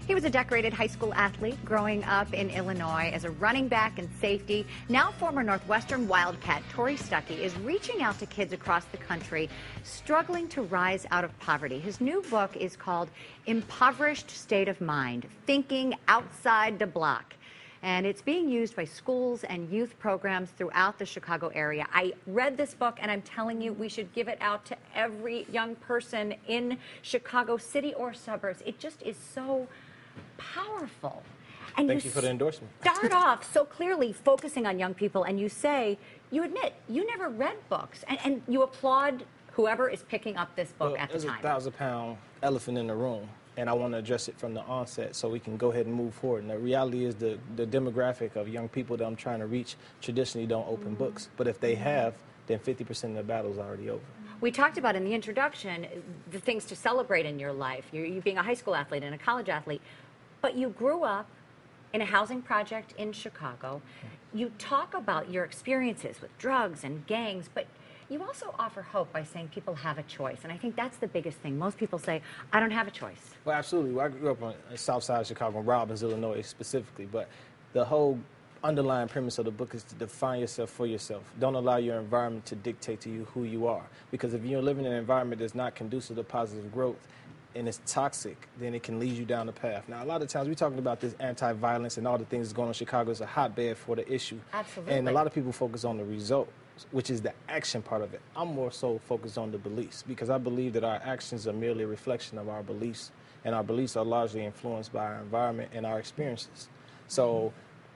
He was a decorated high school athlete growing up in Illinois as a running back and safety. Now former Northwestern Wildcat Torri Stuckey is reaching out to kids across the country struggling to rise out of poverty. His new book is called Impoverished State of Mind, Thinking Outside the Block. And it's being used by schools and youth programs throughout the Chicago area. I read this book, and I'm telling you, we should give it out to every young person in Chicago City or suburbs. It just is so powerful. And Thank you for the endorsement. Start off so clearly focusing on young people, and you say, you admit, you never read books, and you applaud whoever is picking up this book at the time. There's a 1,000-pound elephant in the room, and I want to address it from the onset so we can go ahead and move forward. And the reality is the demographic of young people that I'm trying to reach traditionally don't open books. But if they have, then 50% of the battle's already over. We talked about in the introduction the things to celebrate in your life, you being a high school athlete and a college athlete, but you grew up in a housing project in Chicago. You talk about your experiences with drugs and gangs, but you also offer hope by saying people have a choice, and I think that's the biggest thing. Most people say, I don't have a choice. Well, absolutely. Well, I grew up on the south side of Chicago, in Robbins, Illinois specifically, but the whole underlying premise of the book is to define yourself for yourself. Don't allow your environment to dictate to you who you are, because if you're living in an environment that's not conducive to positive growth, and it's toxic, then it can lead you down the path. Now, a lot of times we're talking about this anti-violence and all the things that's going on in Chicago is a hotbed for the issue. Absolutely. And a lot of people focus on the result, which is the action part of it. I'm more so focused on the beliefs, because I believe that our actions are merely a reflection of our beliefs, and our beliefs are largely influenced by our environment and our experiences. So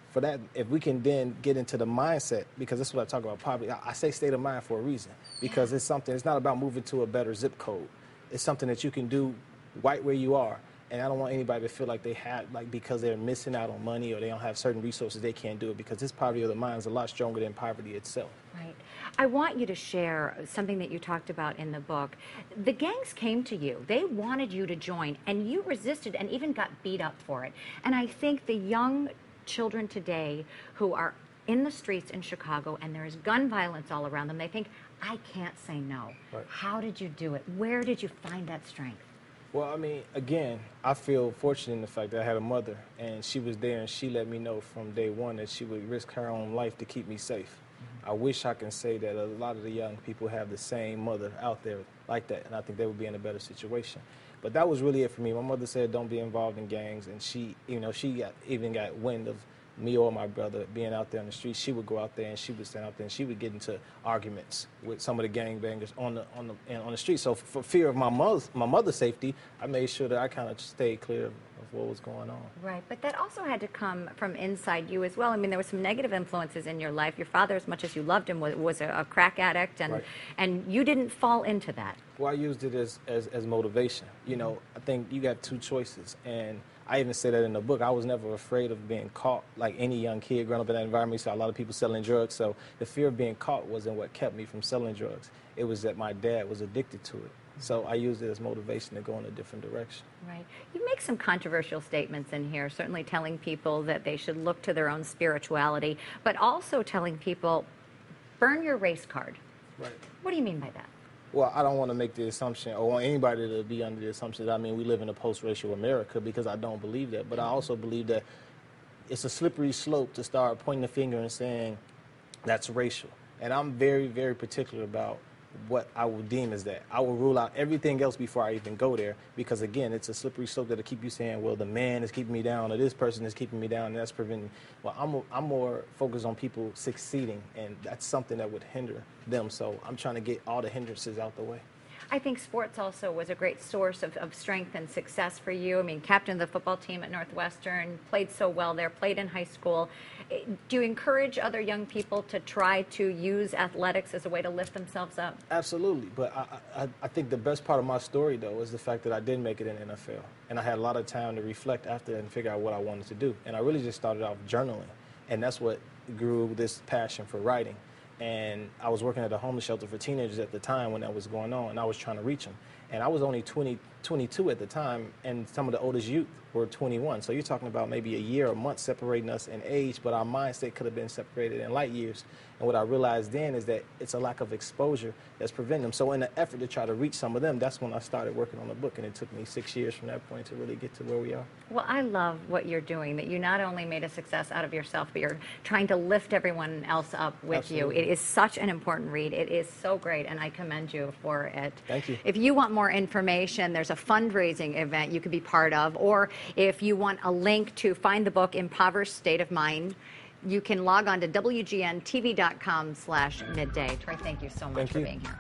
for that, if we can then get into the mindset, because that's what I talk about poverty, I say state of mind for a reason, because it's something, it's not about moving to a better zip code. It's something that you can do right where you are. And I don't want anybody to feel like they have, like, because they're missing out on money or they don't have certain resources, they can't do it, because this poverty of the mind is a lot stronger than poverty itself. Right. I want you to share something that you talked about in the book. The gangs came to you. They wanted you to join, and you resisted and even got beat up for it. And I think the young children today who are in the streets in Chicago and there is gun violence all around them, they think, I can't say no. Right. How did you do it? Where did you find that strength? Well, I mean, again, I feel fortunate in the fact that I had a mother, and she was there, and she let me know from day one that she would risk her own life to keep me safe. I wish I can say that a lot of the young people have the same mother out there like that, and I think they would be in a better situation. But that was really it for me. My mother said don't be involved in gangs, and she, she even got wind of me or my brother being out there on the street. She would go out there and she would stand out there and she would get into arguments with some of the gangbangers on the street. So for fear of my mother's safety, I made sure that I kind of stayed clear of what was going on. Right, but that also had to come from inside you as well. I mean, there were some negative influences in your life. Your father, as much as you loved him, was a crack addict, and right. And you didn't fall into that. Well, I used it as motivation. I think you got two choices, and I even say that in the book. I was never afraid of being caught, like any young kid growing up in that environment. You saw a lot of people selling drugs, so the fear of being caught wasn't what kept me from selling drugs. It was that my dad was addicted to it. So I used it as motivation to go in a different direction. Right. You make some controversial statements in here, certainly telling people that they should look to their own spirituality, but also telling people, burn your race card. Right. What do you mean by that? Well, I don't want to make the assumption, or want anybody to be under the assumption that, we live in a post-racial America, because I don't believe that. But I also believe that it's a slippery slope to start pointing the finger and saying that's racial. And I'm very, very particular about what I will deem as that. I will rule out everything else before I even go there, because again, it's a slippery slope that'll keep you saying, well, the man is keeping me down, or this person is keeping me down, and that's preventing me. Well, I'm more focused on people succeeding, and that's something that would hinder them. So I'm trying to get all the hindrances out the way. I think sports also was a great source of strength and success for you. I mean, captain of the football team at Northwestern, played so well there, played in high school. Do you encourage other young people to try to use athletics as a way to lift themselves up? Absolutely, but I think the best part of my story, though, is the fact that I did make it in the NFL. And I had a lot of time to reflect after and figure out what I wanted to do. And I really just started off journaling, and that's what grew this passion for writing. And I was working at a homeless shelter for teenagers at the time when that was going on, and I was trying to reach them. And I was only 22 at the time, and some of the oldest youth were 21. So you're talking about maybe a year or month separating us in age, but our mindset could have been separated in light years. And what I realized then is that it's a lack of exposure that's preventing them. So in an effort to try to reach some of them, that's when I started working on the book, and it took me 6 years from that point to really get to where we are. Well, I love what you're doing, that you not only made a success out of yourself, but you're trying to lift everyone else up with Absolutely. you. It is such an important read. It is so great, and I commend you for it. Thank you. If you want more information, there's a fundraising event you could be part of, or if you want a link to find the book, Impoverished State of Mind, you can log on to WGN-TV.com/midday. Torri, thank you so much for being here.